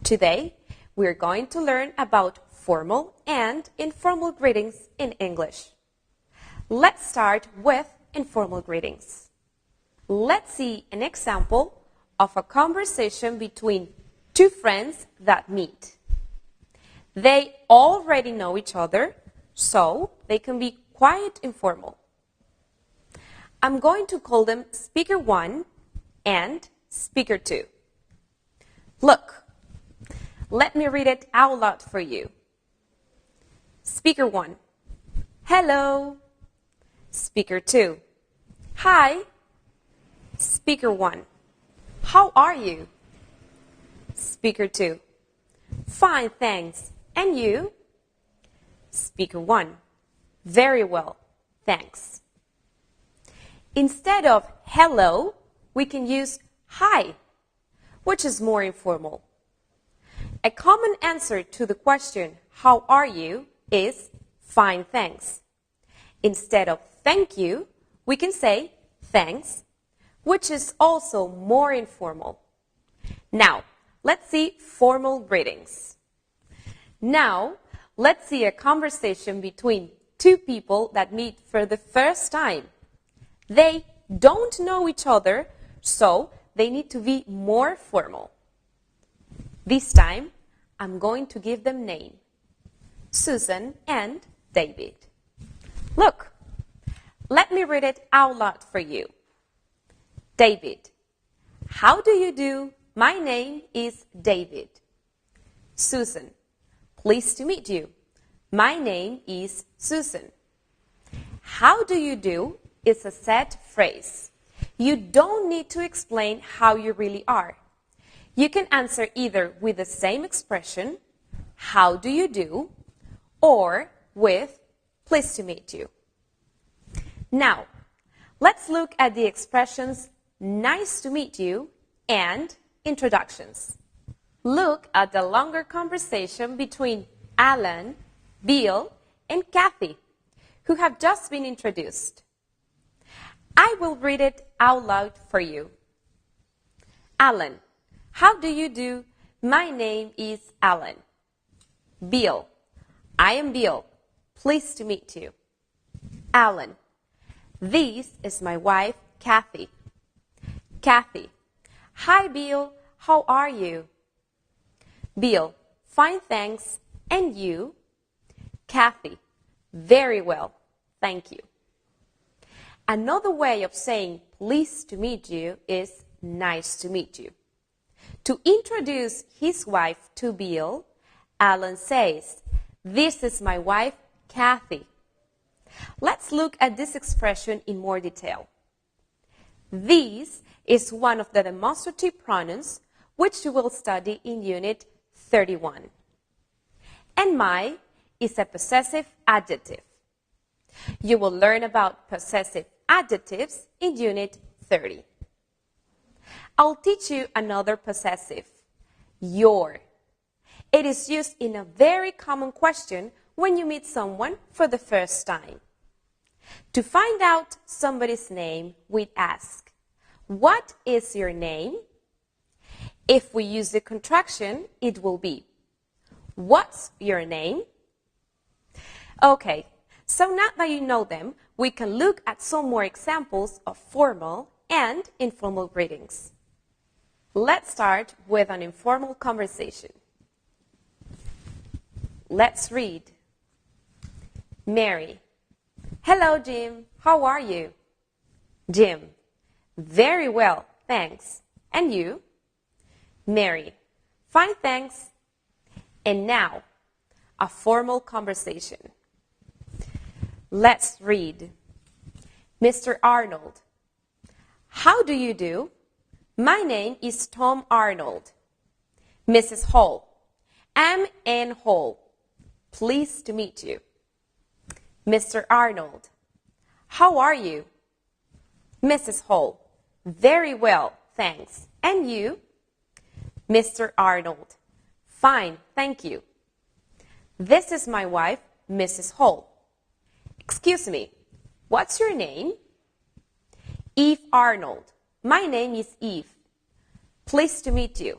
Today, we're going to learn about formal and informal greetings in English. Let's start with informal greetings. Let's see an example of a conversation between two friends that meet. They already know each other, so they can be quite informal. I'm going to call them Speaker 1 and Speaker 2. Look. Let me read it out loud for you. Speaker 1. Hello. Speaker 2. Hi. Speaker 1. How are you? Speaker 2. Fine, thanks. And you? Speaker 1. Very well, thanks. Instead of hello, we can use hi, which is more informal. A common answer to the question, how are you, is fine, thanks. Instead of thank you, we can say thanks, which is also more informal. Now, let's see formal greetings. Now, let's see a conversation between two people that meet for the first time. They don't know each other, so they need to be more formal. This time, I'm going to give them names, Susan and David. Look, let me read it out loud for you. David, how do you do? My name is David. Susan, pleased to meet you. My name is Susan. How do you do is a set phrase. You don't need to explain how you really are. You can answer either with the same expression, how do you do, or with pleased to meet you. Now, let's look at the expressions nice to meet you and introductions. Look at the longer conversation between Alan, Bill, and Kathy, who have just been introduced. I will read it out loud for you. Alan, how do you do? My name is Alan. Bill, I am Bill. Pleased to meet you. Alan, this is my wife, Kathy. Kathy, hi Bill, how are you? Bill, fine, thanks. And you? Kathy, very well, thank you. Another way of saying pleased to meet you is nice to meet you. To introduce his wife to Bill, Alan says, this is my wife, Kathy. Let's look at this expression in more detail. This is one of the demonstrative pronouns which you will study in Unit 31. And my is a possessive adjective. You will learn about possessive adjectives in Unit 30. I'll teach you another possessive, your. It is used in a very common question when you meet someone for the first time. To find out somebody's name, we'd ask, what is your name? If we use the contraction, it will be, what's your name? Okay, so now that you know them, we can look at some more examples of formal and informal greetings. Let's start with an informal conversation. Let's read. Mary. Hello, Jim. How are you? Jim. Very well, thanks. And you? Mary. Fine, thanks. And now, a formal conversation. Let's read. Mr. Arnold. How do you do? My name is Tom Arnold. Mrs. Hall. I'm Ann Hall. Pleased to meet you. Mr. Arnold. How are you? Mrs. Hall. Very well, thanks. And you? Mr. Arnold. Fine, thank you. This is my wife, Mrs. Hall. Excuse me, what's your name? Eve Arnold. My name is Eve. Pleased to meet you.